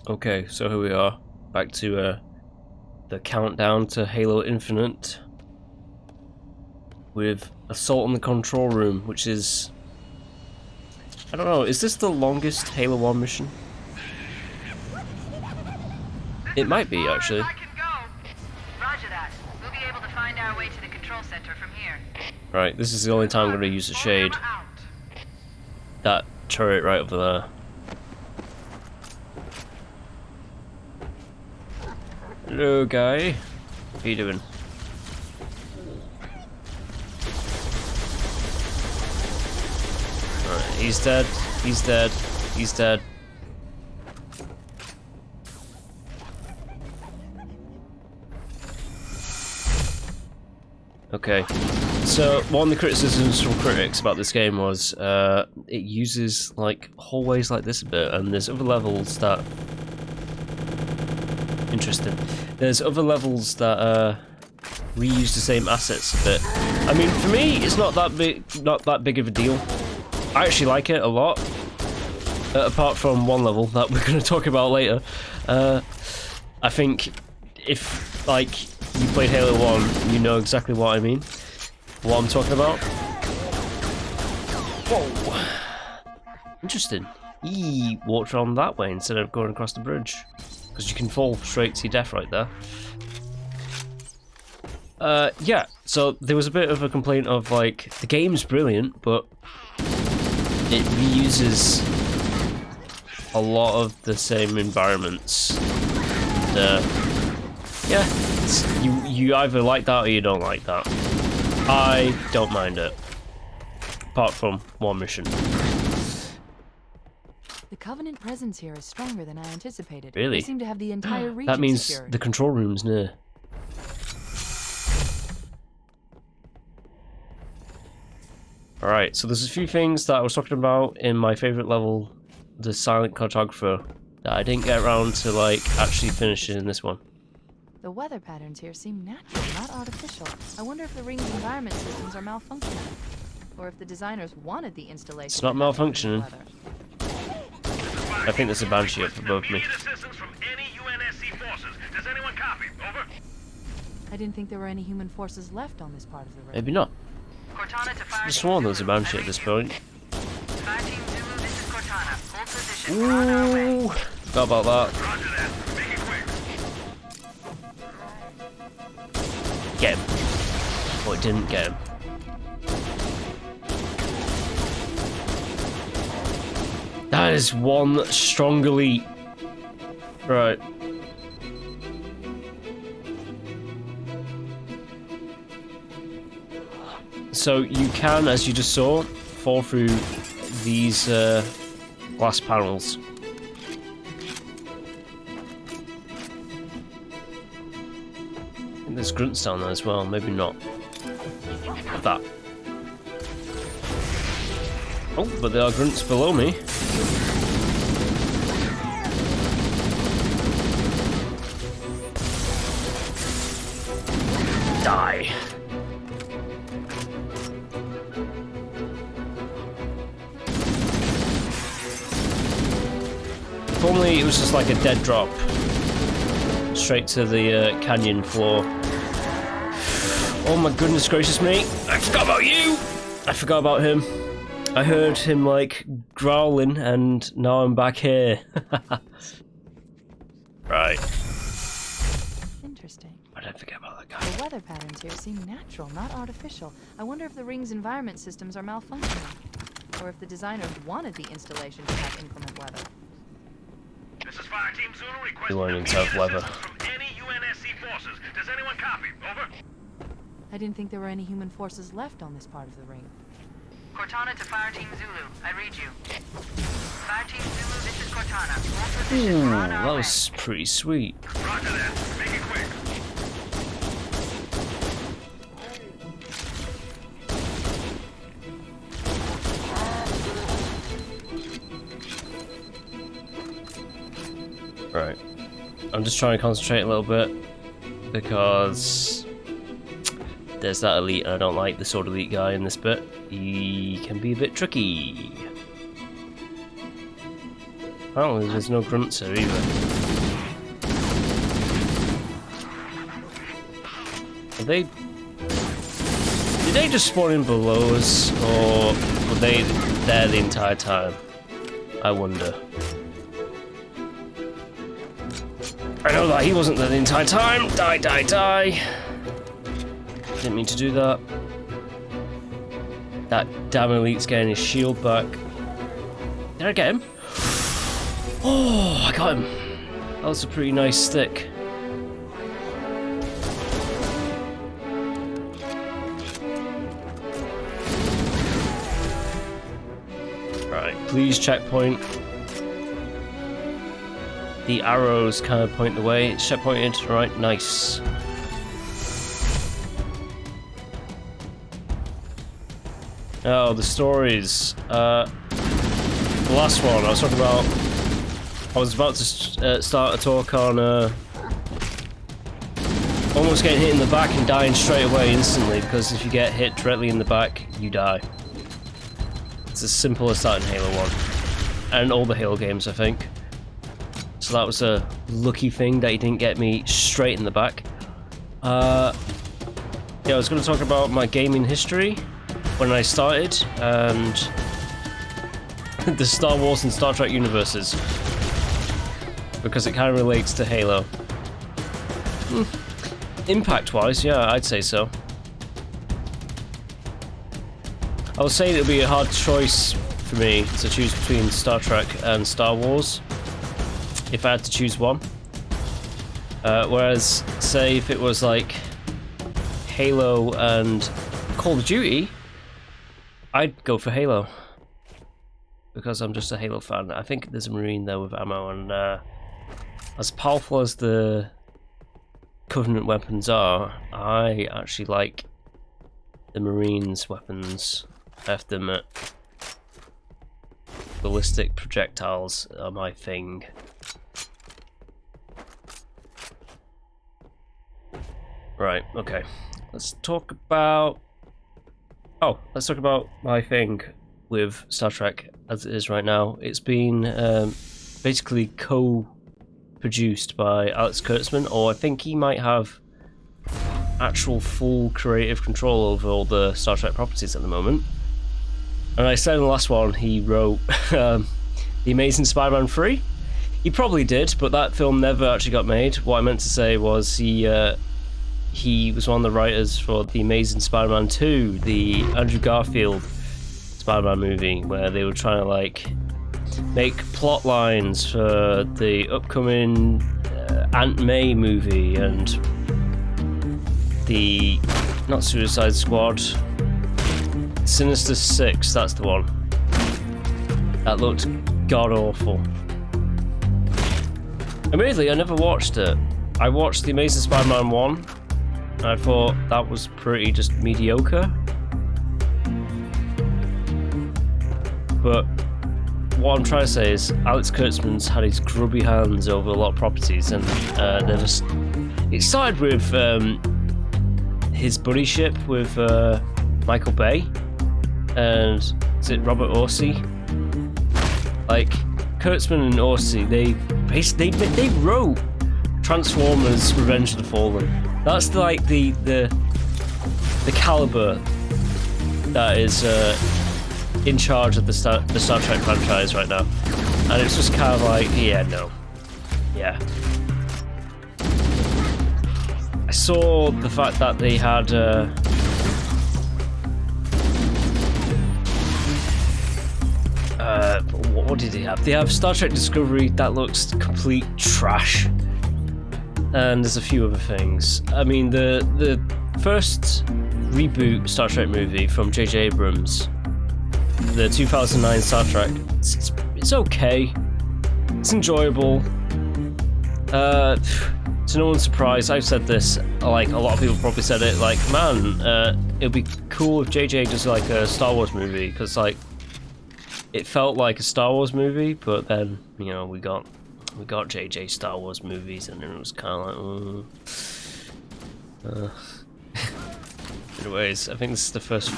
Okay, so here we are, back to the countdown to Halo Infinite with Assault on the Control Room, which is... I don't know, is this the longest Halo 1 mission? It might be, actually. I can go. Roger that. We'll be able to find our way to the control center from here. Right, this is the only time I'm going to use the shade. That turret right over there. Hello, guy. How you doing? Alright, he's dead. He's dead. He's dead. Okay. So, one of the criticisms from critics about this game was it uses like hallways like this a bit, and there's other levels that... Interesting. There's other levels that reuse the same assets a bit. I mean, for me, it's not that big of a deal. I actually like it a lot. Apart from one level that we're going to talk about later. I think if like you played Halo 1, you know exactly what I mean. What I'm talking about. Whoa. Interesting. He walked around that way instead of going across the bridge. Because you can fall straight to your death right there. Yeah, so there was a bit of a complaint of like, the game's brilliant, but it reuses a lot of the same environments. Yeah, you either like that or you don't like that. I don't mind it. Apart from one mission. The Covenant presence here is stronger than I anticipated. Really? They seem to have the entire region That means secured. the control room's near. Alright, so there's a few things that I was talking about in my favourite level, the Silent Cartographer, that I didn't get around to like actually finishing in this one. The weather patterns here seem natural, not artificial. I wonder if the ring's environment systems are malfunctioning. Or if the designers wanted the installation. It's not to have malfunctioning. weather. I think there's a Banshee up above me. I didn't think there were any human forces left on this part of the ring. Maybe not. Cortana to fire. I sworn there was a Banshee at this point. Fire Team Zulu, this is Cortana. Hold position. We're on our way. Ooh, forgot about that. Roger that. Make it quick. Get him. Oh, it didn't get him. That is one strong elite. Right. So you can, as you just saw, fall through these glass panels. I think there's grunts down there as well, maybe not. That. Oh, but there are grunts below me. Die. If only it was just like a dead drop. Straight to the canyon floor. Oh my goodness gracious me. I forgot about you! I forgot about him. I heard him like growling and now I'm back here. Right. Interesting. Why did I forget about that guy? The weather patterns here seem natural, not artificial. I wonder if the ring's environment systems are malfunctioning. Or if the designers wanted the installation to have inclement weather. This is Fire Team Zulu requesting They weren't in immediate tough weather. assistance from any UNSC forces. Does anyone copy? Over. I didn't think there were any human forces left on this part of the ring. Cortana to Fire Team Zulu. I read you. Fire Team Zulu, this is Cortana. Hold position. Ooh, We're on that our way. was pretty sweet. Roger that. Make it quick. Right. I'm just trying to concentrate a little bit because there's that elite and I don't like the sword elite guy in this bit. He can be a bit tricky. Apparently there's no grunts here either. Are they... Did they just spawn in below us, or were they there the entire time? I wonder. I know that he wasn't there the entire time. Die, die, die. Didn't mean to do that. That damn elite's getting his shield back. Did I get him? Oh, I got him. That was a pretty nice stick. Right, please checkpoint. The arrows kind of point the way. It's checkpointed. Right, nice. Oh, the stories. The last one I was talking about. I was about to start a talk on almost getting hit in the back and dying straight away instantly, because if you get hit directly in the back, you die. It's as simple as that in Halo 1. And all the Halo games, I think. So that was a lucky thing that he didn't get me straight in the back. Yeah, I was going to talk about my gaming history when I started, and the Star Wars and Star Trek universes, because it kind of relates to Halo. Impact-wise, yeah, I'd say so. I was saying it would be a hard choice for me to choose between Star Trek and Star Wars, if I had to choose one. Whereas, say, if it was like Halo and Call of Duty, I'd go for Halo, because I'm just a Halo fan. I think there's a Marine there with ammo, and as powerful as the Covenant weapons are, I actually like the Marines' weapons. I have to admit, ballistic projectiles are my thing. Right, okay. Let's talk about my thing with Star Trek as it is right now. It's been basically co-produced by Alex Kurtzman, or I think he might have actual full creative control over all the Star Trek properties at the moment. And I said in the last one he wrote The Amazing Spider-Man 3. He probably did, but that film never actually got made. What I meant to say was he was one of the writers for The Amazing Spider-Man 2, the Andrew Garfield Spider-Man movie, where they were trying to like make plot lines for the upcoming Aunt May movie and the not Suicide Squad, Sinister Six. That's the one. That looked god awful. Admittedly, I never watched it. I watched The Amazing Spider-Man 1. And I thought that was pretty just mediocre. But what I'm trying to say is Alex Kurtzman's had his grubby hands over a lot of properties, and they're just... It started with his buddyship with Michael Bay and is it Robert Orci? Like Kurtzman and Orci, they wrote Transformers: Revenge of the Fallen. That's like the caliber that is in charge of the Star Trek franchise right now, and it's just kind of like, yeah, no, yeah. I saw the fact that they had what did they have? They have Star Trek Discovery that looks complete trash. And there's a few other things. I mean, the first reboot Star Trek movie from J.J. Abrams, the 2009 Star Trek, it's okay. It's enjoyable. To no one's surprise, I've said this, like a lot of people probably said it, like, man, it'd be cool if J.J. does like a Star Wars movie, because like, it felt like a Star Wars movie, but then, you know, we got JJ Star Wars movies, and it was kind of like, anyways, I think this is the first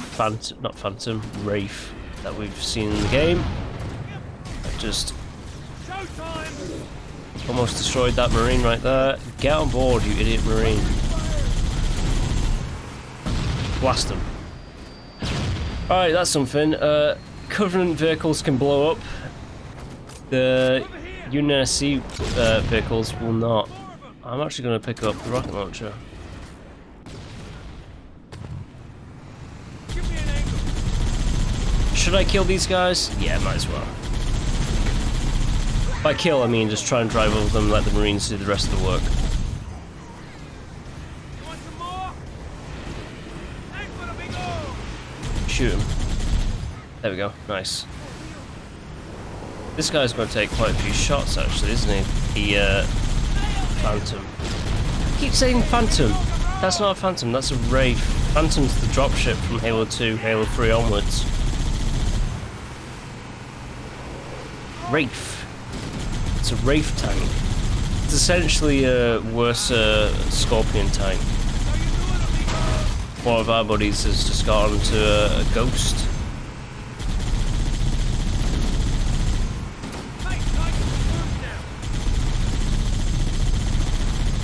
Wraith that we've seen in the game. Just Almost destroyed that Marine right there. Get on board, you idiot Marine. Blast them. Alright, that's something. Covenant vehicles can blow up. The UNSC vehicles will not. I'm actually going to pick up the rocket launcher. Should I kill these guys? Yeah, might as well. By kill, I mean just try and drive over them and let the Marines do the rest of the work. Shoot him. There we go. Nice. This guy's going to take quite a few shots, actually, isn't he? The Phantom. I keep saying Phantom. That's not a Phantom. That's a Wraith. Phantom's the dropship from Halo 2, Halo 3 onwards. Wraith. It's a Wraith tank. It's essentially a worse Scorpion tank. One of our buddies has just got onto a Ghost.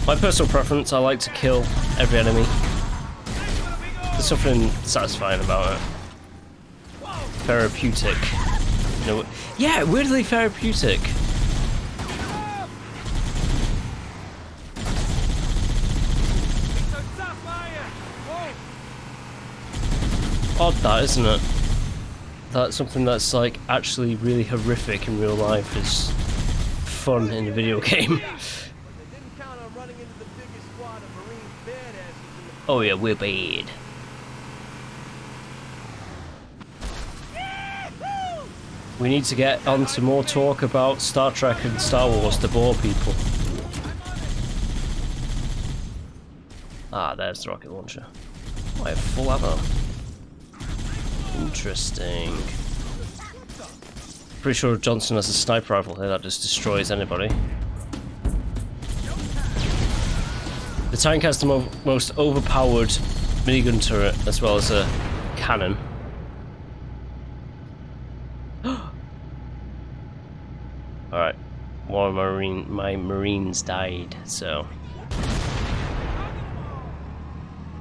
My personal preference, I like to kill every enemy. There's something satisfying about it. Therapeutic. You know, yeah, weirdly therapeutic. Odd that, isn't it? That something that's like actually really horrific in real life is fun in a video game. Oh yeah, we're bad. We need to get on to more talk about Star Trek and Star Wars to bore people. Ah, there's the rocket launcher. Oh, I have full ammo. Interesting. Pretty sure Johnson has a sniper rifle here that just destroys anybody. The tank has the most overpowered minigun turret as well as a cannon. Alright, one of my Marines died, so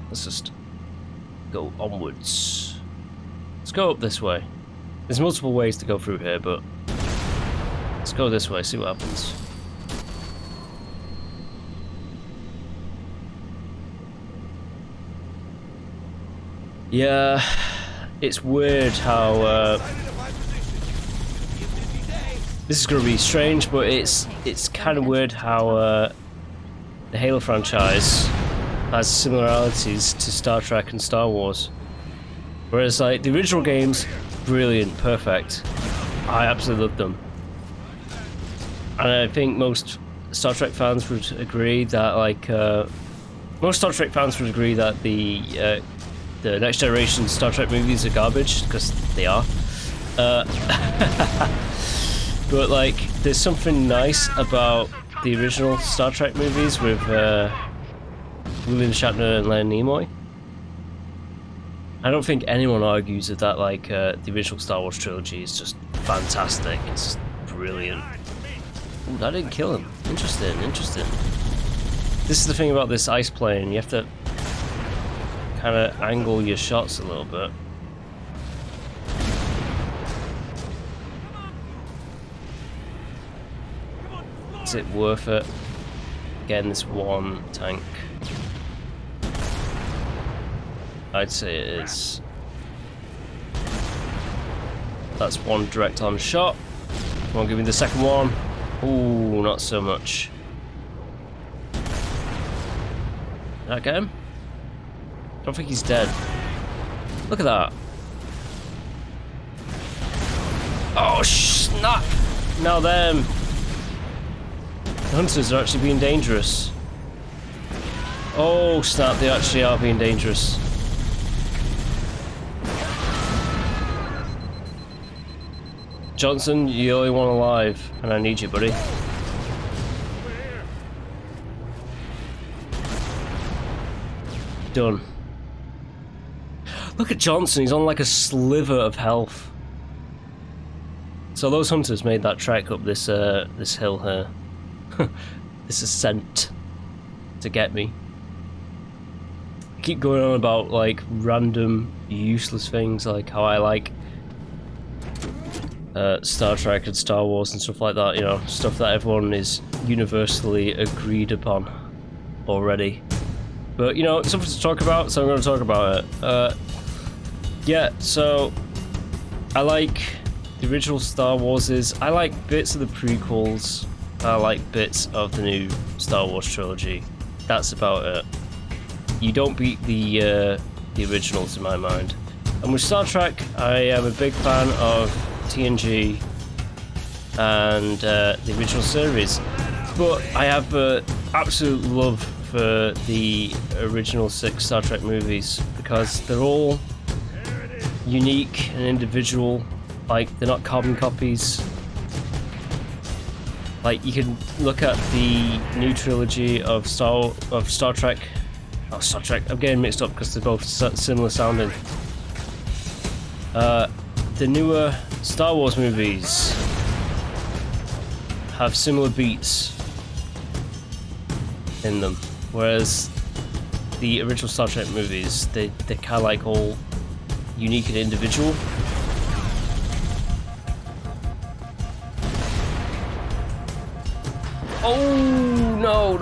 let's just go onwards. Let's go up this way. There's multiple ways to go through here, but let's go this way, see what happens. Yeah, it's weird how this is going to be strange, but it's kind of weird how the Halo franchise has similarities to Star Trek and Star Wars. Whereas like the original games, brilliant, perfect. I absolutely loved them. And I think most Star Trek fans would agree that like most Star Trek fans would agree that the Next Generation Star Trek movies are garbage, because they are. But like, there's something nice about the original Star Trek movies with William Shatner and Leonard Nimoy. I don't think anyone argues that like the original Star Wars trilogy is just fantastic. It's just brilliant. Ooh, that didn't kill him. Interesting, interesting. This is the thing about this ice plane. You have to kind of angle your shots a little bit. Is it worth it getting this one tank? I'd say it is. That's one direct on shot. Come on, give me the second one. Ooh, not so much. Did I get him? Don't think he's dead. Look at that. Oh, snap! Now them. The hunters are actually being dangerous. Oh, snap, they actually are being dangerous. Johnson, you're the only one alive, and I need you, buddy. Done. Look at Johnson, he's on like a sliver of health. So those hunters made that trek up this this hill here, this ascent, to get me. I keep going on about like random useless things, like how I like Star Trek and Star Wars and stuff like that, you know, stuff that everyone is universally agreed upon already. But, you know, it's something to talk about, so I'm going to talk about it. Yeah, so I like the original Star Warses. I like bits of the prequels. I like bits of the new Star Wars trilogy. That's about it. You don't beat the originals in my mind. And with Star Trek, I am a big fan of TNG and the original series, but I have an absolute love for the original 6 Star Trek movies because they're all unique and individual. Like, they're not carbon copies. Like, you can look at the new trilogy of Star Trek. Oh, Star Trek. I'm getting mixed up because they're both similar sounding. The newer Star Wars movies have similar beats in them, whereas the original Star Trek movies, they're kind of like all unique and individual. Oh no,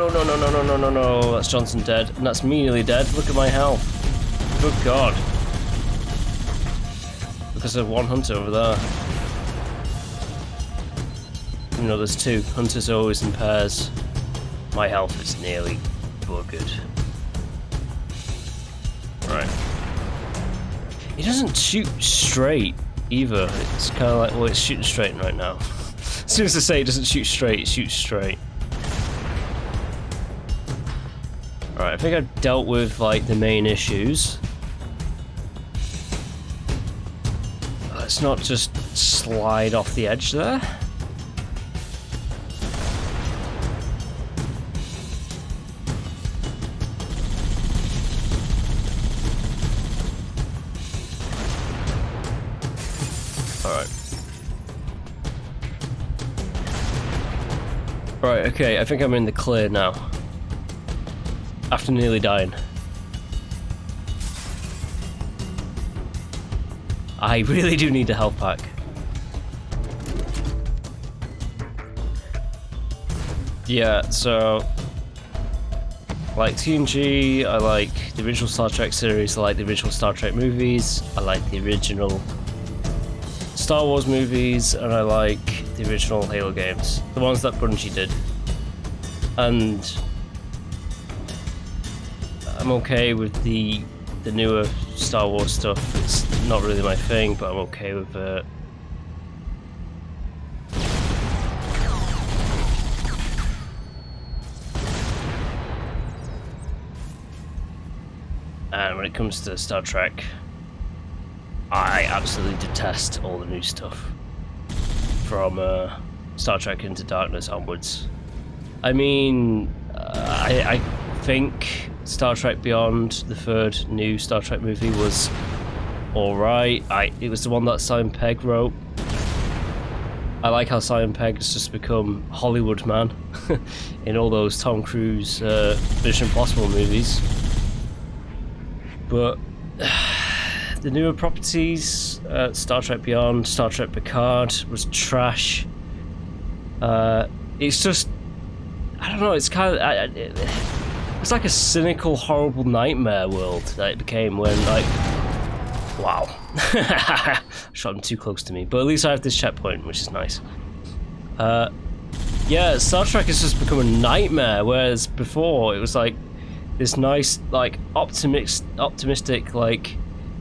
that's Johnson dead, and that's me nearly dead. Look at my health. Good God. Because there's one hunter over there. You know, there's 2. Hunters are always in pairs. My health is nearly buggered. Right. He doesn't shoot straight either. It's kind of like, well, it's shooting straight right now. As soon as I say it doesn't shoot straight, it shoots straight. Alright, I think I've dealt with, like, the main issues. Let's not just slide off the edge there. Alright. Right, okay, I think I'm in the clear now. After nearly dying. I really do need a health pack. Yeah, so I like TNG, I like the original Star Trek series, I like the original Star Trek movies, I like the original Star Wars movies, and I like the original Halo games. The ones that Bungie did. And I'm okay with the newer Star Wars stuff. It's not really my thing, but I'm okay with it. And when it comes to Star Trek, I absolutely detest all the new stuff. From Star Trek Into Darkness onwards. I mean, I think Star Trek Beyond, the 3rd new Star Trek movie, was alright. It was the one that Simon Pegg wrote. I like how Simon Pegg has just become Hollywood man in all those Tom Cruise Mission Impossible movies. But the newer properties, Star Trek Beyond, Star Trek Picard, was trash. It's just, I don't know, it's kind of, it's like a cynical, horrible nightmare world that it became when, like, wow. Shot him too close to me, but at least I have this checkpoint, which is nice. Yeah, Star Trek has just become a nightmare, whereas before it was like this nice, like, optimistic, like,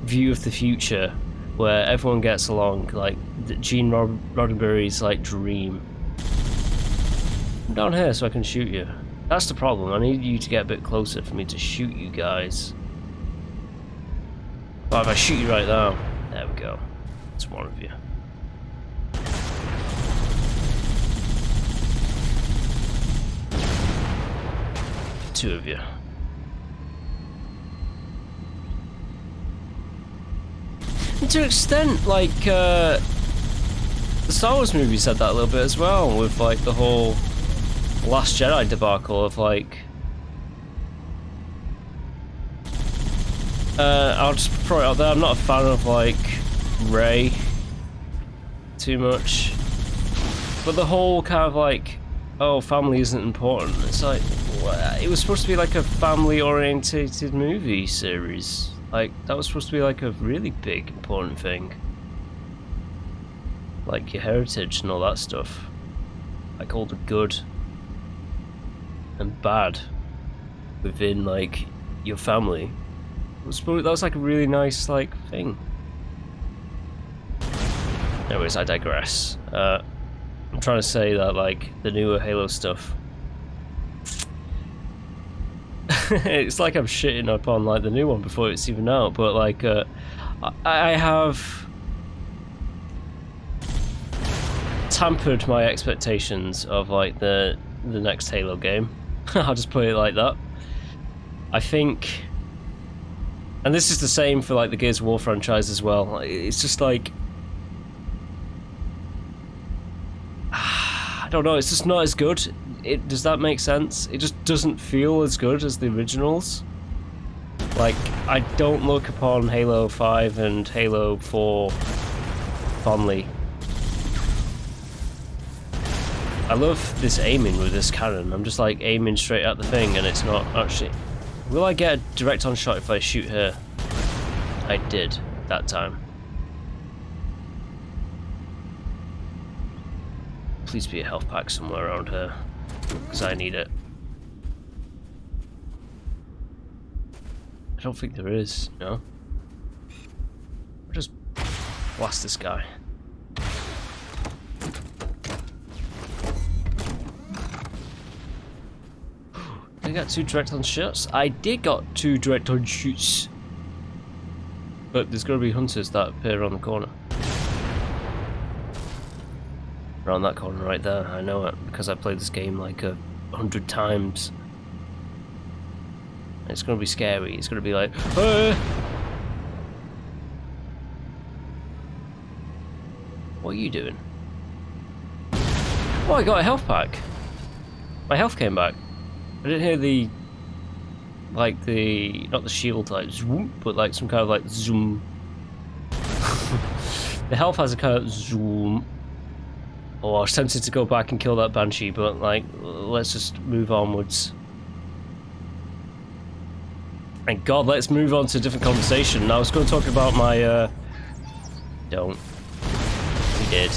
view of the future where everyone gets along, like Gene Roddenberry's like dream. I'm down here so I can shoot you. That's the problem. I need you to get a bit closer for me to shoot you guys. But if I shoot you right now, there we go. It's one of you. Two of you. And to an extent, like, The Star Wars movie said that a little bit as well, with like the whole Last Jedi debacle of like. I'll just throw it out there. I'm not a fan of like Rey too much, but the whole kind of like, oh, family isn't important. It's like, it was supposed to be like a family-orientated movie series. Like that was supposed to be like a really big, important thing. Like your heritage and all that stuff. Like all the good and bad within like your family. That was like a really nice like thing. Anyways, I digress. I'm trying to say that like the newer Halo stuff, it's like I'm shitting upon like the new one before it's even out, but like I have tampered my expectations of like the next Halo game. I'll just put it like that. I think, and this is the same for like the Gears of War franchise as well. It's just like, I don't know, it's just not as good. Does that make sense? It just doesn't feel as good as the originals. Like, I don't look upon Halo 5 and Halo 4 fondly. I love this aiming with this cannon. I'm just like aiming straight at the thing and it's not actually... Will I get a direct on shot if I shoot her? I did that time. Please be a health pack somewhere around her, because I need it. I don't think there is, no? I'll just blast this guy. I got 2 direct on shots. I did got 2 direct on shoots. But there's gonna be hunters that appear around the corner. Around that corner right there, I know it because I played this game like 100 times. It's gonna be scary. It's gonna be like, what are you doing? Oh, I got a health pack. My health came back. I didn't hear the, like the, not the shield like zoom, but like some kind of like zoom. The health has a kind of zoom. Oh, I was tempted to go back and kill that Banshee, but like, let's just move onwards. Thank God, let's move on to a different conversation. I was going to talk about my, don't. He did.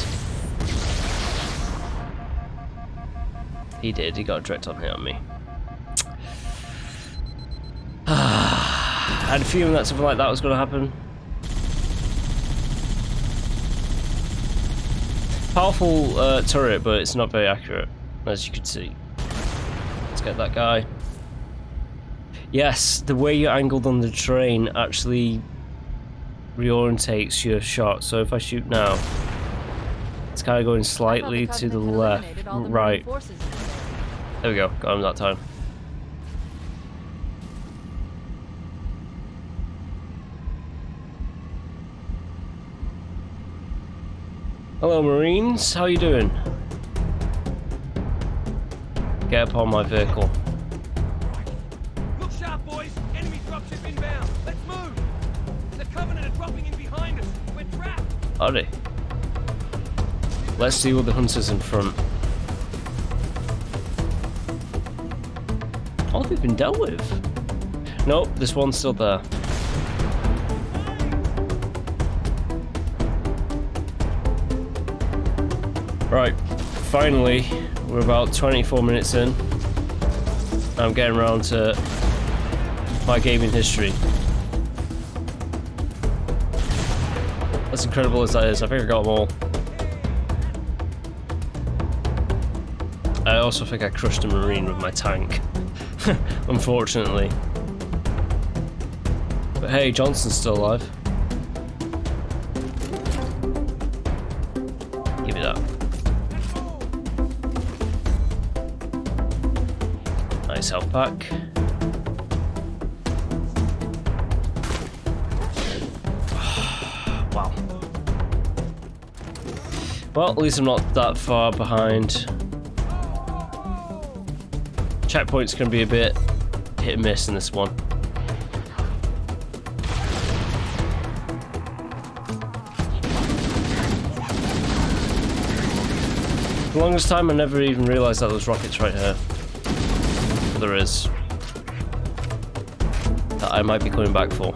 He did, he got a direct on hit on me. I had a feeling that something like that was going to happen. Powerful turret, but it's not very accurate, as you can see. Let's get that guy. Yes, the way you're angled on the terrain actually reorientates your shot. So if I shoot now, it's kind of going slightly to the left, right. There we go, got him that time. Hello Marines, how you doing? Get up on my vehicle. Look sharp, boys! Enemy dropship inbound! Let's move! The Covenant are dropping in behind us! We're trapped! Are they? Let's deal with the hunters in front. Oh, they've been dealt with. Nope, this one's still there. Right, finally, we're about 24 minutes in. I'm getting around to my gaming history. As incredible as that is, I think I got them all. I also think I crushed a Marine with my tank, unfortunately. But hey, Johnson's still alive. Give me that. Nice health pack. Wow. Well, at least I'm not that far behind. Checkpoint's gonna be a bit hit and miss in this one. For the longest time, I never even realised that there's rockets right here. But there is. That I might be coming back for.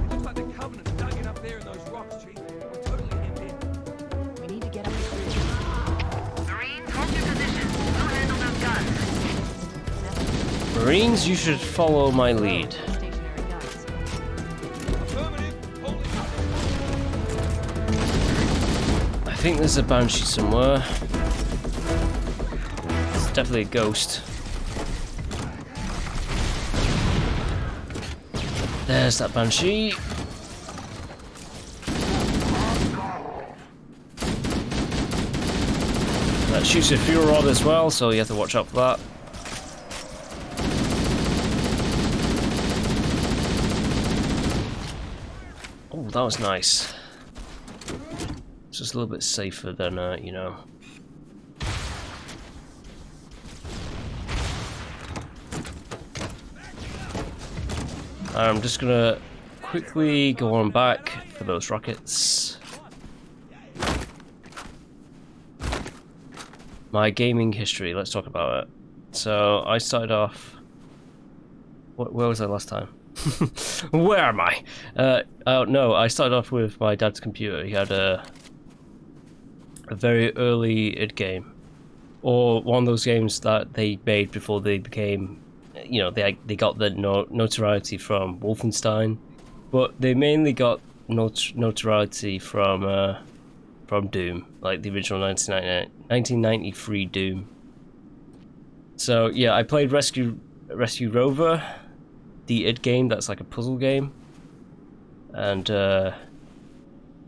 Looks like the Covenant's dug in up there in those rocks, Chief. We're totally hemmed in. We need to get up the bridge. Marines, hold your positions. We'll handle those guns. Marines, you should follow my lead. Stationary guns. Affirmative. Holding up. I think there's a Banshee somewhere. It's definitely a ghost. There's that Banshee. That shoots a fuel rod as well, so you have to watch out for that. Oh, that was nice. It's just a little bit safer than, you know. I'm just gonna quickly go on back for those rockets. My gaming history, let's talk about it. So, I started off... Where was I last time? Where am I? Oh no, I started off with my dad's computer. He had a very early id game, or one of those games that they made before they became, you know, they got the notoriety from Wolfenstein, but they mainly got notoriety from Doom, like the original 1993 Doom. So yeah, I played Rescue Rover, the id game that's like a puzzle game, and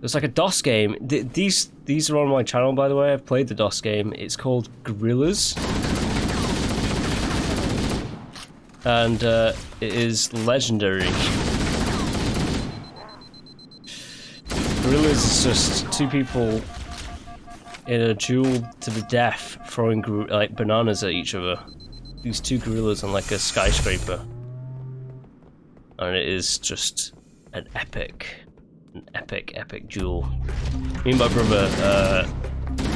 it's like a DOS game. These are on my channel, by the way. I've played the DOS game. It's called Guerrillas, and it is legendary. Guerrillas is just two people in a duel to the death, throwing like bananas at each other. These two gorillas on like a skyscraper, and it is just an epic duel. Me and my brother,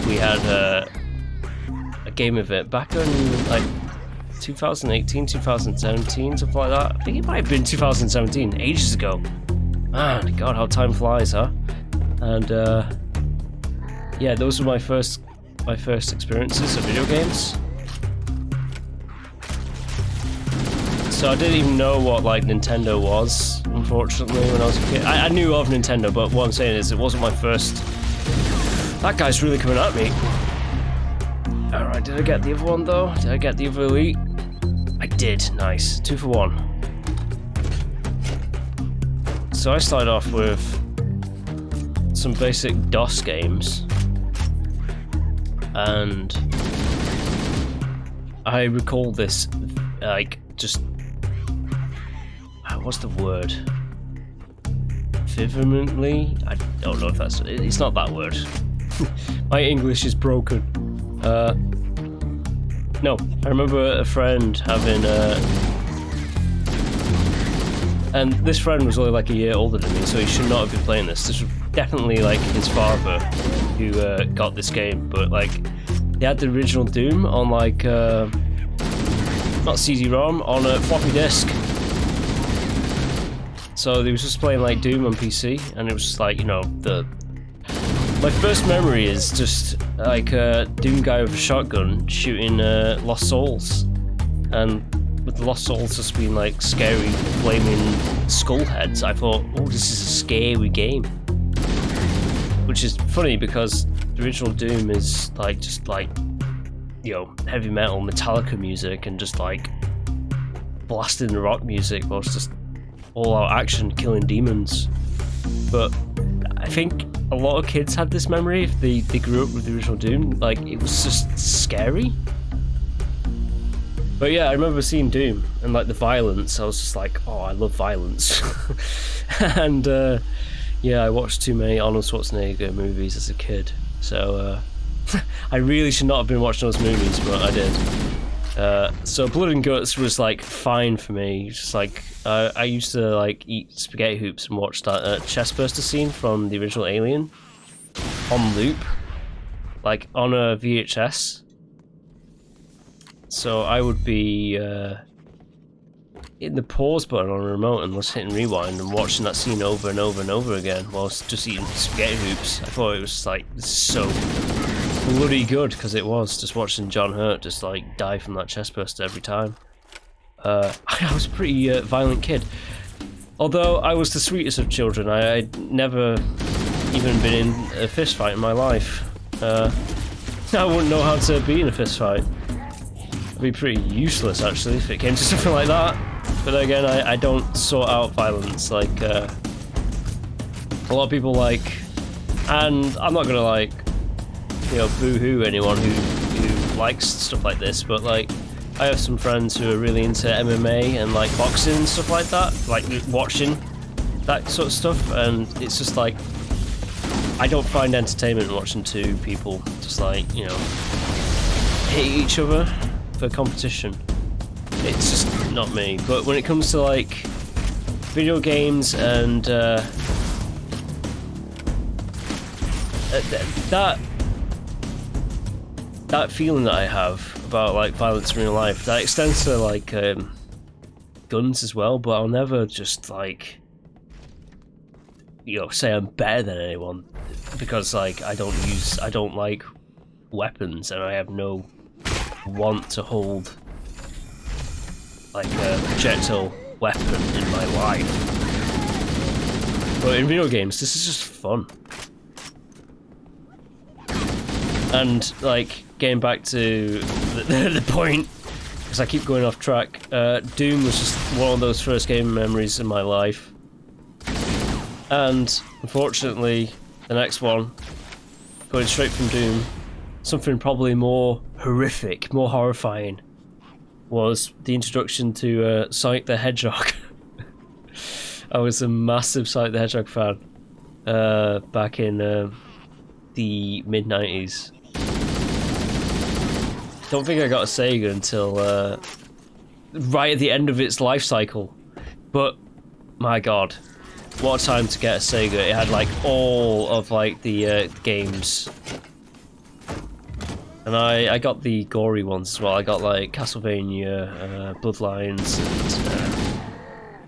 we had a game of it back in like 2018, 2017, something like that. I think it might have been 2017, ages ago. Man, God, how time flies, huh? And yeah, those were my first experiences of video games. So I didn't even know what like Nintendo was, unfortunately, when I was a kid. I knew of Nintendo, but what I'm saying is it wasn't my first. That guy's really coming at me. Alright, did I get the other one though? Did I get the other elite? I did, nice. 2 for 1. So I started off with some basic DOS games, and I recall this like just what's the word? Vividly? I don't know if that's... It's not that word. My English is broken. No, I remember a friend having and this friend was only like a year older than me, so he should not have been playing this. This was definitely like his father who got this game, but like they had the original Doom on like not CD-ROM, on a floppy disk. So they was just playing like Doom on PC, and it was just like, you know, my first memory is just like a Doom guy with a shotgun shooting Lost Souls, and with the Lost Souls just being like scary flaming skull heads, I thought, oh, this is a scary game. Which is funny because the original Doom is like just like, you know, heavy metal Metallica music and just like blasting the rock music, but it's just all out action killing demons. But I think a lot of kids had this memory if they grew up with the original Doom. Like, it was just scary. But yeah, I remember seeing Doom and like the violence. I was just like, oh, I love violence. And yeah, I watched too many Arnold Schwarzenegger movies as a kid, so I really should not have been watching those movies, but I did. So Blood and Guts was like fine for me. Just like I used to like eat spaghetti hoops and watch that chestburster scene from the original Alien on loop, like on a VHS. So I would be hitting the pause button on a remote and just hitting rewind and watching that scene over and over and over again whilst just eating spaghetti hoops. I thought it was like so bloody good, because it was just watching John Hurt just like die from that chestburster every time. I was a pretty violent kid, although I was the sweetest of children. I'd never even been in a fist fight in my life. I wouldn't know how to be in a fist fight. I'd be pretty useless actually if it came to something like that. But again, I don't sort out violence like a lot of people like, and I'm not gonna like, you know, boo-hoo anyone who likes stuff like this, but like I have some friends who are really into MMA and like boxing and stuff like that, like watching that sort of stuff, and it's just like I don't find entertainment watching two people just like, you know, hit each other for competition. It's just not me. But when it comes to like video games and that feeling that I have about like violence in real life, that extends to like guns as well. But I'll never just like, you know, say I'm better than anyone, because like I don't like weapons, and I have no want to hold like a projectile weapon in my life. But in video games, this is just fun. And like getting back to the point, because I keep going off track, Doom was just one of those first game memories in my life. And unfortunately, the next one, going straight from Doom, something probably more horrific, more horrifying, was the introduction to Sonic the Hedgehog. I was a massive Sonic the Hedgehog fan back in the mid-90s. Don't think I got a Sega until right at the end of its life cycle, but my god, what a time to get a Sega. It had like all of like the games. And I got the gory ones as well. I got like Castlevania, Bloodlines, and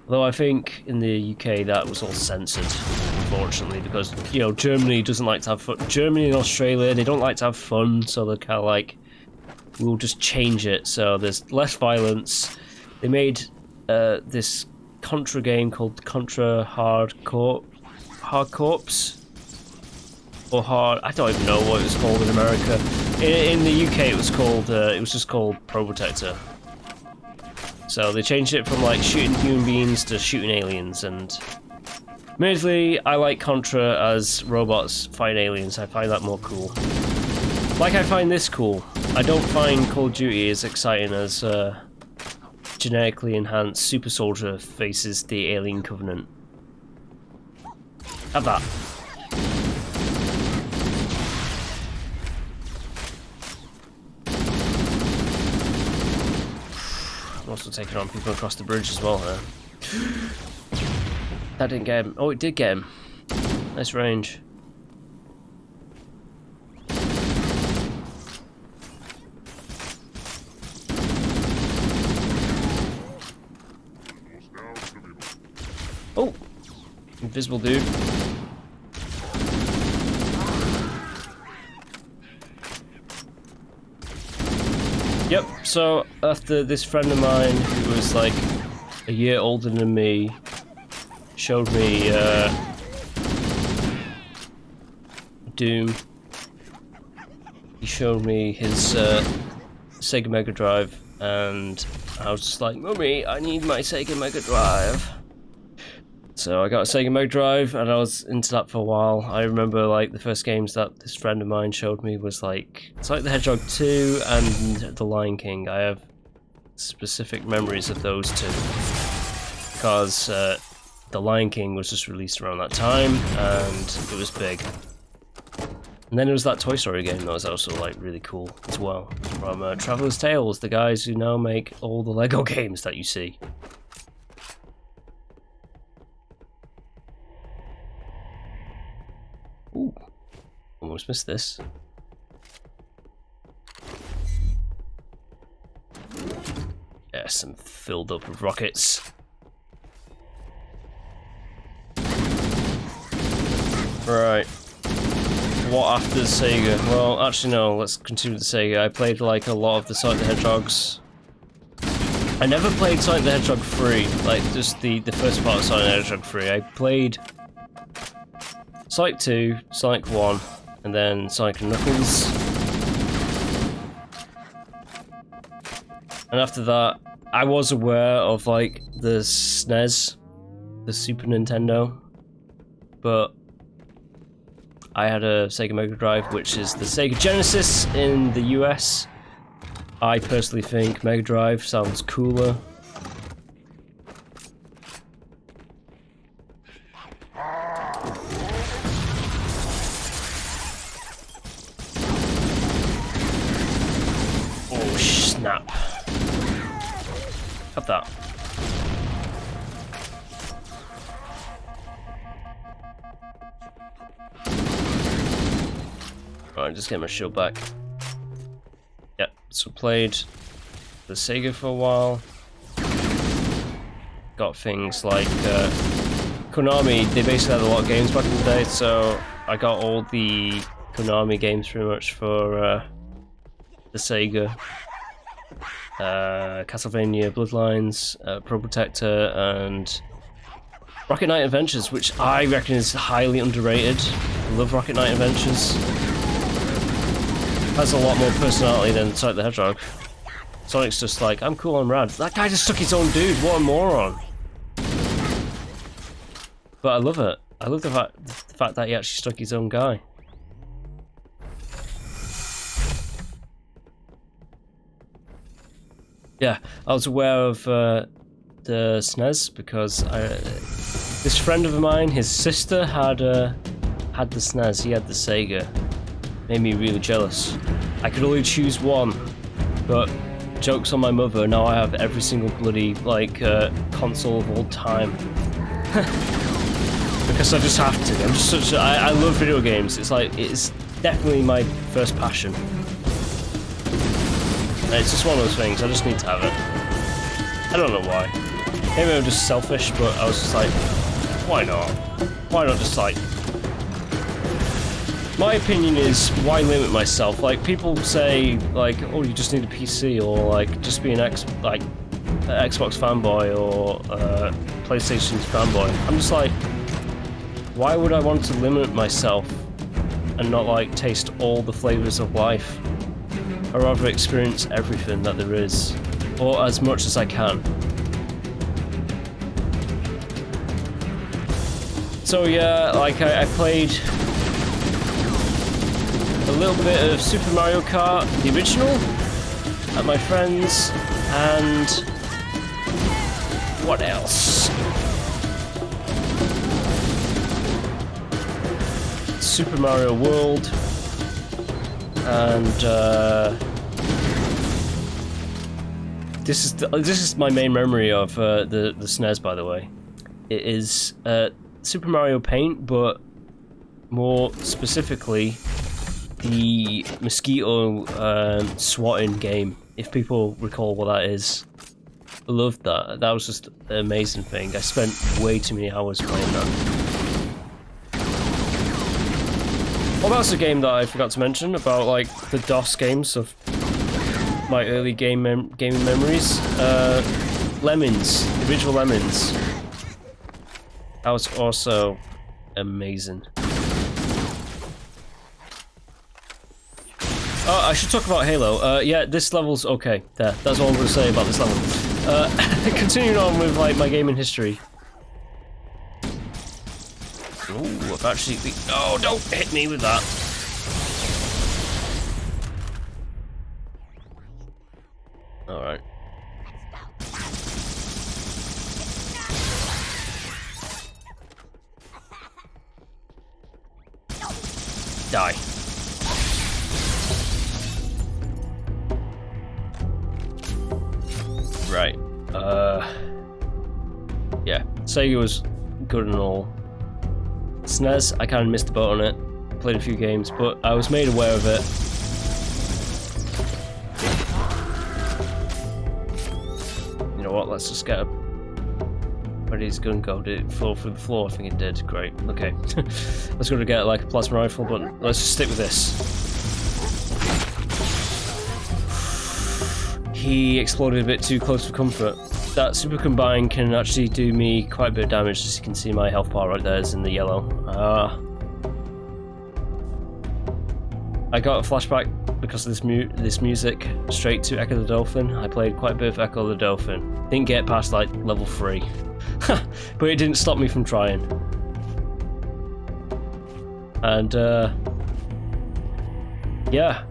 although I think in the UK that was all censored, unfortunately, because, you know, Germany doesn't like to have fun. Germany and Australia, they don't like to have fun, so they're kind of like, we'll just change it so there's less violence. They made this Contra game called Contra Hard Corps, or Hard, I don't even know what it was called in America. In the UK it was just called Pro Protector. So they changed it from like shooting human beings to shooting aliens, and admittedly I like Contra as robots fighting aliens. I find that more cool. Like I find this cool. I don't find Call of Duty as exciting as genetically enhanced super soldier faces the alien covenant. Have that. I'm also taking on people across the bridge as well here. That didn't get him. Oh, it did get him. Nice range. Oh! Invisible dude. Yep, so after this friend of mine who was like a year older than me showed me Doom, he showed me his Sega Mega Drive, and I was just like, Mummy, I need my Sega Mega Drive. So I got a Sega Mega Drive, and I was into that for a while. I remember like the first games that this friend of mine showed me was like Sonic the Hedgehog 2 and The Lion King. I have specific memories of those two. Because The Lion King was just released around that time, and it was big. And then there was that Toy Story game that was also like really cool as well, from Traveller's Tales, the guys who now make all the Lego games that you see. Ooh, almost missed this. Yes, I'm filled up with rockets. Right. What after the Sega? Well, actually no, let's continue with the Sega. I played like a lot of the Sonic the Hedgehogs. I never played Sonic the Hedgehog 3, like just the first part of Sonic the Hedgehog 3. I played Sonic 2, Sonic 1, and then Sonic and Knuckles. And after that, I was aware of like the SNES, the Super Nintendo, but I had a Sega Mega Drive, which is the Sega Genesis in the US. I personally think Mega Drive sounds cooler. Oh snap. Have that. Alright, just get my shield back. Yep, so played the Sega for a while. Got things like Konami, they basically had a lot of games back in the day, so I got all the Konami games pretty much for the Sega. Castlevania Bloodlines, Pro Protector, and Rocket Knight Adventures, which I reckon is highly underrated. I love Rocket Knight Adventures. Has a lot more personality than Sonic the Hedgehog. Sonic's just like, I'm cool, I'm rad. That guy just took his own dude, what a moron. But I love it. I love the fact that he actually stuck his own guy. Yeah, I was aware of the SNES because this friend of mine, his sister had the SNES, he had the Sega. Made me really jealous. I could only choose one, but joke's on my mother, now I have every single bloody like console of all time. Because I just have to. I'm just such a, I love video games. It's like, it's definitely my first passion. And it's just one of those things, I just need to have it. I don't know why. Maybe I'm just selfish, but I was just like, why not? Why not just like... My opinion is, why limit myself? Like, people say, like, oh, you just need a PC, or like, just be an Xbox fanboy, or PlayStation's fanboy. I'm just like, why would I want to limit myself and not like taste all the flavors of life? I'd rather experience everything that there is, or as much as I can. So yeah, like I played a little bit of Super Mario Kart, the original, at my friend's, and what else? Super Mario World, and this is my main memory of the SNES, by the way. It is Super Mario Paint, but more specifically the mosquito swatting game, if people recall what that is. I loved that. That was just an amazing thing. I spent way too many hours playing that. Well, that's a game that I forgot to mention about, like, the DOS games of my early gaming memories. Lemmings, the original Lemmings. That was also amazing. Oh, I should talk about Halo. Yeah, this level's okay. There, that's all I'm going to say about this level. Continuing on with, like, my gaming history. Ooh, I've actually... Oh, don't hit me with that. Alright. Die. Right. Yeah. Sega was good and all. SNES, I kind of missed the boat on it. Played a few games, but I was made aware of it. You know what? Let's just get a. Where did his gun go? Did it fall through the floor? I think it did. Great. Okay. I was going to get like a plasma rifle, but let's just stick with this. He exploded a bit too close for comfort. That super combine can actually do me quite a bit of damage, as you can see my health bar right there is in the yellow. I got a flashback because of this music straight to Echo the Dolphin. I played quite a bit of Echo the Dolphin. Didn't get past like level 3. But it didn't stop me from trying. And yeah,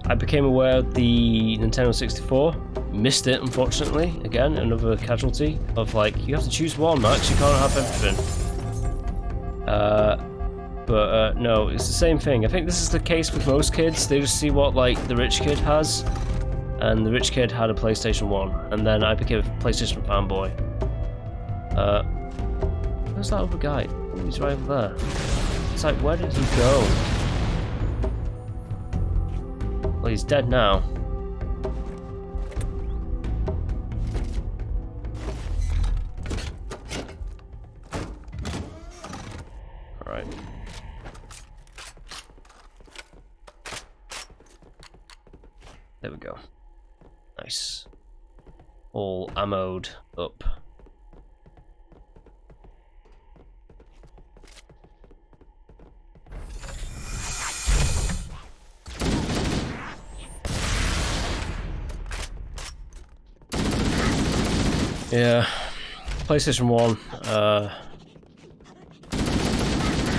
I became aware of the Nintendo 64. Missed it, unfortunately. Again, another casualty of like, you have to choose one, Max, you can't have everything. But no, it's the same thing. I think this is the case with most kids. They just see what like the rich kid has, and the rich kid had a PlayStation 1, and then I became a PlayStation fanboy. Where's that other guy? Oh, he's right over there. It's like, where did he go? Well, he's dead now. Alright. There we go. Nice. All ammoed up. Yeah, PlayStation 1,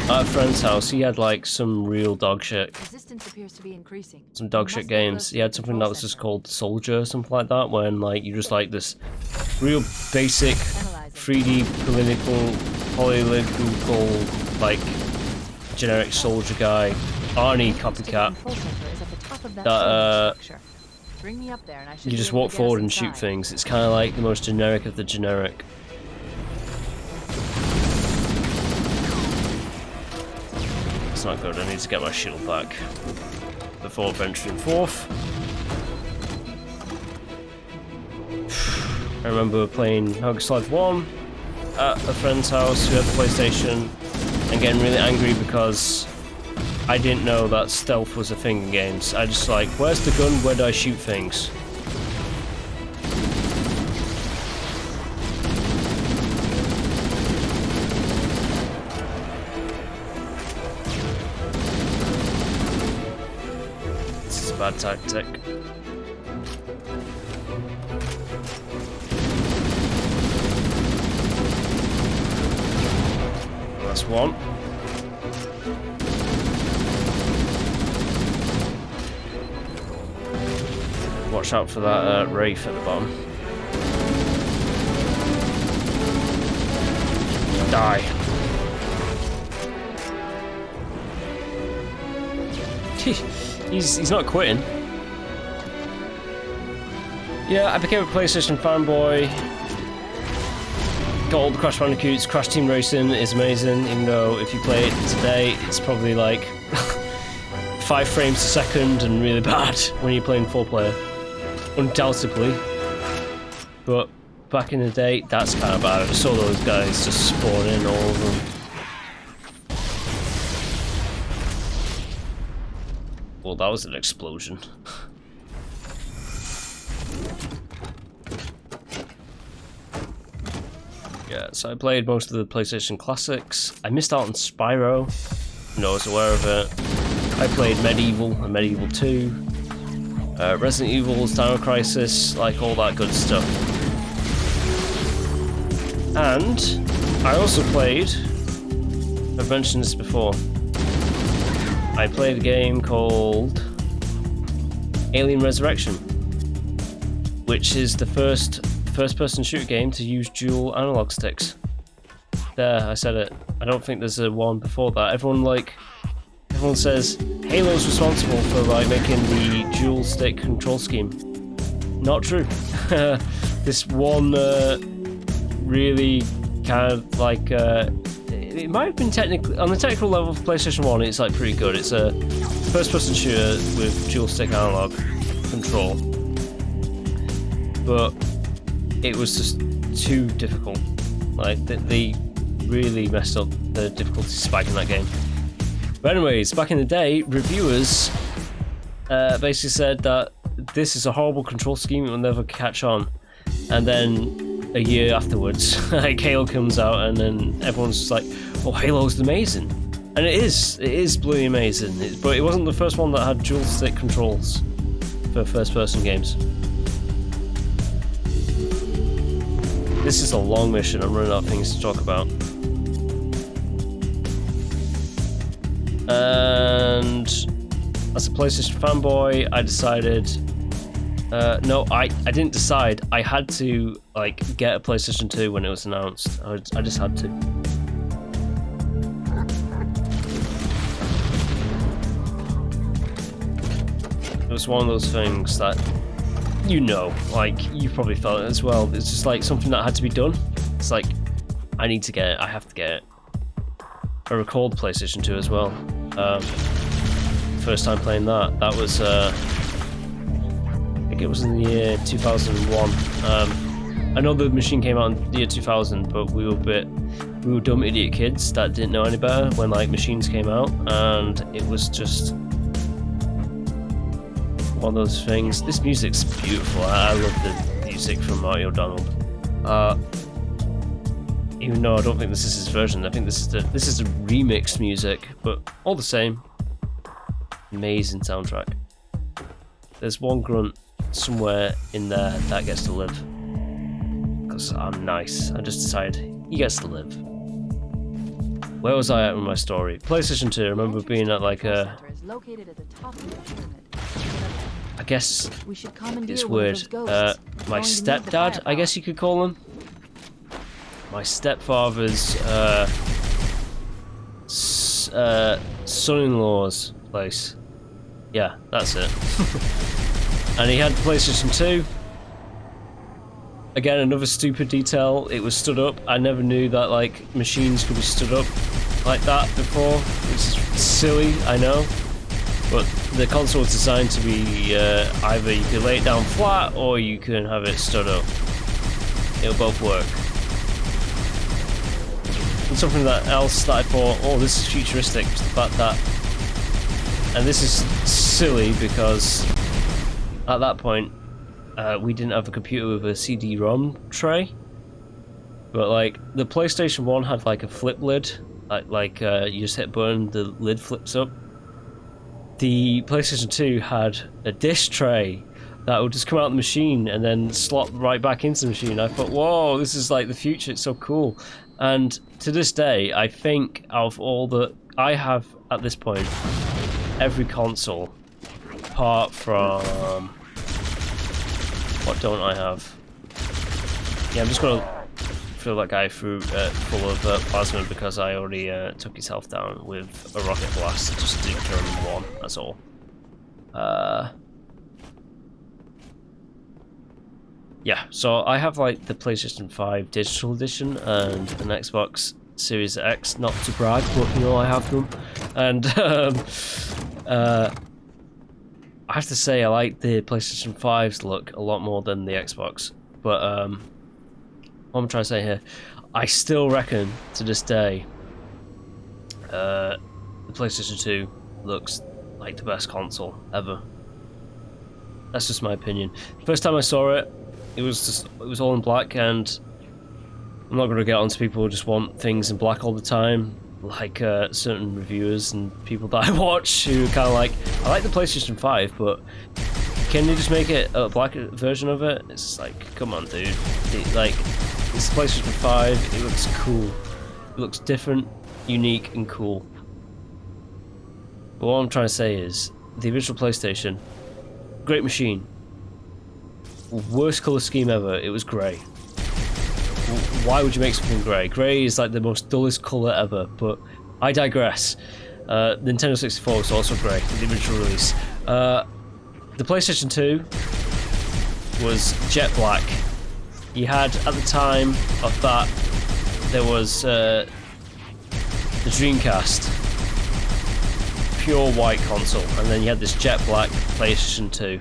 at a friend's house, he had like some real dog shit. Resistance appears to be increasing. Some dog shit games. He had something that was just called Soldier or something like that, when like you just like this real basic 3D polygonal like generic soldier guy, Arnie copycat, that Bring me up there and I should you just walk forward and shoot things. It's kind of like the most generic of the generic. It's not good. I need to get my shield back before venturing forth. I remember playing Metal Gear Solid 1 at a friend's house who had the PlayStation and getting really angry because I didn't know that stealth was a thing in games. I just like, where's the gun? Where do I shoot things? This is a bad tactic. That's one. Watch out for that Wraith at the bottom. Die. he's not quitting. Yeah, I became a PlayStation fanboy. Got all the Crash Bandicoots. Crash Team Racing is amazing, even though if you play it today, it's probably like 5 frames a second and really bad when you're playing 4-player. Undoubtedly. But back in the day, that's kind of bad. I saw those guys just spawn in, all of them. Well, that was an explosion. Yeah, so I played most of the PlayStation classics. I missed out on Spyro. No, I was aware of it. I played Medieval and Medieval 2. Resident Evil, Dino Crisis, like all that good stuff. And I also played, I've mentioned this before, I played a game called Alien Resurrection, which is the first-person shooter game to use dual analog sticks. There, I said it. I don't think there's a one before that. Everyone says Halo's responsible for like making the dual stick control scheme. Not true. This one really kind of like it might have been technically on the technical level of PlayStation 1. It's like pretty good. It's a first-person shooter with dual stick analog control, but it was just too difficult. Like they really messed up the difficulty spike in that game. But anyways, back in the day, reviewers basically said that this is a horrible control scheme, it will never catch on. And then a year afterwards, like Halo comes out, and then everyone's just like, "Oh, Halo's amazing," and it is bloody amazing. But it wasn't the first one that had dual stick controls for first-person games. This is a long mission. I'm running out of things to talk about. And as a PlayStation fanboy, I decided. No, I didn't decide. I had to like get a PlayStation 2 when it was announced. I just had to. It was one of those things that, you know, like you probably felt it as well. It's just like something that had to be done. It's like, I need to get it. I have to get it. I recalled PlayStation 2 as well. First time playing that. That was. I think it was in the year 2001. I know the machine came out in the year 2000, but we were dumb idiot kids that didn't know any better when like machines came out, and it was just one of those things. This music's beautiful. I love the music from Marty O'Donnell. Even though I don't think this is his version, I think this is the remixed music, but all the same, amazing soundtrack. There's one grunt somewhere in there that gets to live, because I'm nice. I just decided he gets to live. Where was I at with my story? PlayStation 2. I remember being at like a. I guess it's weird. My stepdad, I guess you could call him. My stepfather's son-in-law's place. Yeah, that's it. And he had the PlayStation 2. Again, another stupid detail. It was stood up. I never knew that like machines could be stood up like that before. It's silly, I know. But the console was designed to be either you could lay it down flat or you can have it stood up. It'll both work. And something else that I thought, oh, this is futuristic, was the fact that, and this is silly because at that point we didn't have a computer with a CD-ROM tray, but like the PlayStation 1 had like a flip lid, like you just hit a button, the lid flips up. The PlayStation 2 had a disc tray that would just come out of the machine and then slot right back into the machine. I thought, whoa, this is like the future, it's so cool. And to this day, I think of all the I have at this point, every console apart from what don't I have? Yeah, I'm just gonna fill that guy full of plasma because I already took his health down with a rocket blast. Just to turn him one. That's all. Yeah, so I have like the PlayStation 5 digital edition and an Xbox Series X, not to brag, but you know I have them. And I have to say I like the PlayStation 5's look a lot more than the Xbox. But what I'm trying to say here, I still reckon to this day the PlayStation 2 looks like the best console ever. That's just my opinion. First time I saw it, it was all in black, and I'm not going to get onto people who just want things in black all the time, like certain reviewers and people that I watch who are kind of like, I like the PlayStation 5, but can they just make it a black version of it? It's like, come on, dude. It's the PlayStation 5, it looks cool. It looks different, unique, and cool. But what I'm trying to say is, the original PlayStation, great machine. Worst colour scheme ever, it was grey. Why would you make something grey? Grey is like the most dullest colour ever, but I digress. Nintendo 64 was also great, the original release. The PlayStation 2 was jet black. You had, at the time of that, there was the Dreamcast, pure white console, and then you had this jet black PlayStation 2.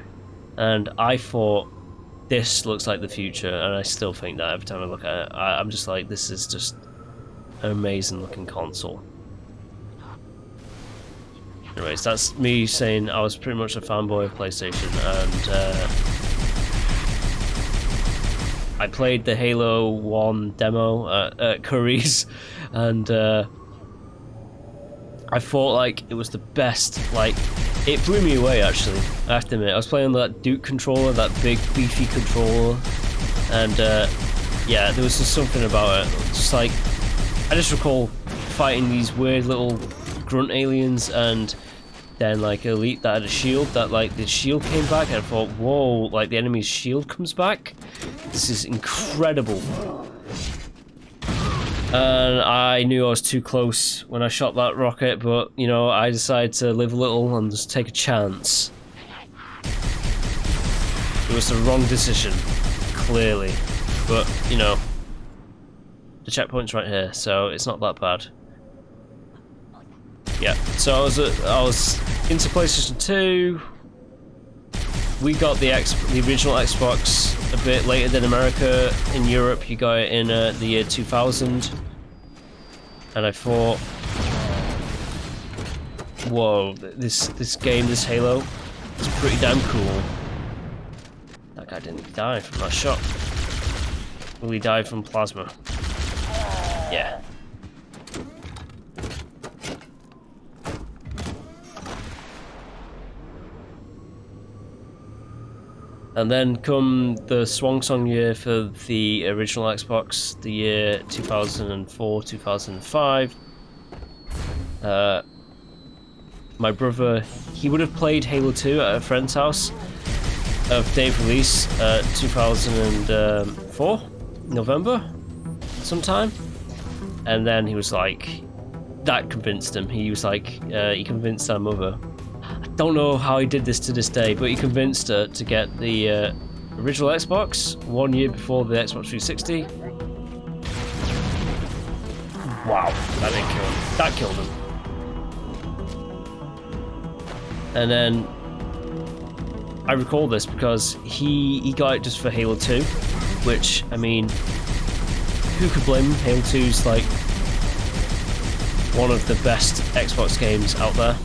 And I thought, this looks like the future, and I still think that every time I look at it. I'm just like, this is just an amazing looking console. Anyways, that's me saying I was pretty much a fanboy of PlayStation, and I played the Halo 1 demo at Curry's, and I thought like it was the best. Like, it blew me away actually, I have to admit. I was playing that Duke controller, that big beefy controller, and yeah, there was just something about it. Just like, I just recall fighting these weird little grunt aliens, and then like Elite that had a shield, that like the shield came back, and I thought, whoa, like the enemy's shield comes back? This is incredible. And I knew I was too close when I shot that rocket, but you know, I decided to live a little and just take a chance. It was the wrong decision, clearly, but you know, the checkpoint's right here, so it's not that bad. Yeah, so I was into PlayStation 2. We got the original Xbox a bit later than America. In Europe, you got it in the year 2000. And I thought, whoa, this game, this Halo, is pretty damn cool. That guy didn't die from that shot. Well, he died from plasma. Yeah. And then come the swan song year for the original Xbox, the year 2004, 2005. My brother, he would have played Halo 2 at a friend's house of day of release, 2004, November, sometime. And then he was like, that convinced him. He was like, he convinced our mother. Don't know how he did this to this day, but he convinced her to get the original Xbox 1 year before the Xbox 360. Wow, that didn't kill him. That killed him. And then I recall this because he got it just for Halo 2, which, I mean, who could blame him? Halo 2's like one of the best Xbox games out there.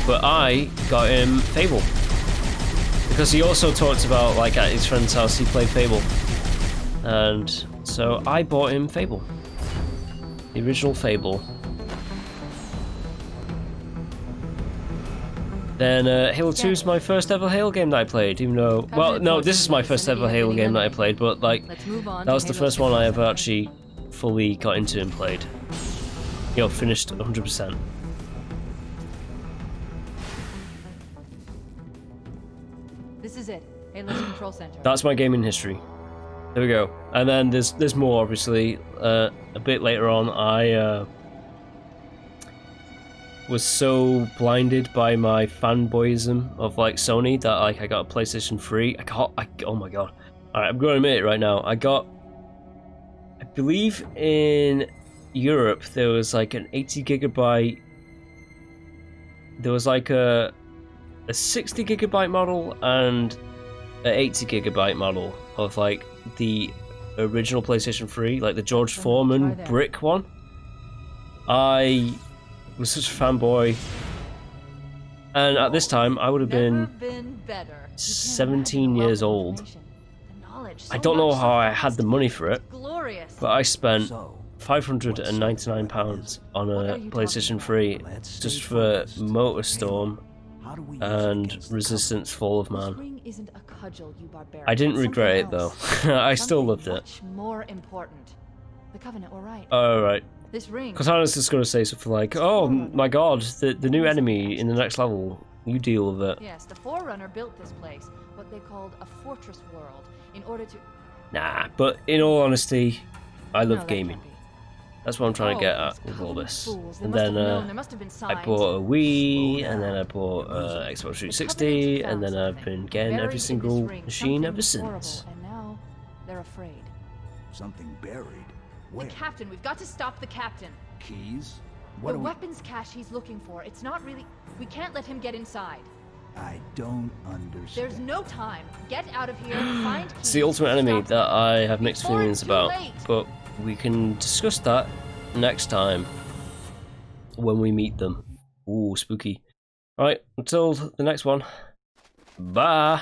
But I got him Fable, because he also talked about, like, at his friend's house he played Fable, and so I bought him Fable, the original Fable. Then Halo 2 is my first ever Halo game that I played, even though, well, no, this is my first ever Halo game that I played, but like, that was the first one I ever actually fully got into and played. You know, finished 100%. This is it. Halo's control center. That's my gaming history. There we go. And then there's more, obviously. A bit later on, I was so blinded by my fanboyism of like Sony that like I got a PlayStation 3. Oh my god. Alright, I'm going to admit it right now. I believe in Europe there was like an 80GB. There was like a 60GB model and an 80GB model of like the original PlayStation 3, like the George Foreman brick one. I was such a fanboy, and at this time I would have been 17 years old. I don't know how I had the money for it, but I spent £599 on a PlayStation 3 just for MotorStorm and Resistance Fall of Man. I didn't regret it though. I still loved it. More important. The Covenant were right. Alright. This ring. Cortana's just gonna say something like, oh my god, the new enemy in the next level, you deal with it. Yes, the Forerunner built this place, what they called a fortress world, in order to... Nah, but in all honesty, I love gaming. That's what I'm trying to get Oh, at with all this. fools. They And must have then known. There must have been I signs. bought a Wii, and then I bought Xbox 360, and then I've been getting every single machine ever since. And now they're afraid. Something buried. The Where? captain. We've got to stop the captain. Keys? What The do we... weapons cache he's looking for. It's not really. We can't let him get inside. I don't understand. There's no time. Get out of here. Find keys. It's the ultimate enemy Stop that I have mixed Before feelings it's too about, late. but we can discuss that next time when we meet them. Ooh, spooky. Alright, until the next one. Bye!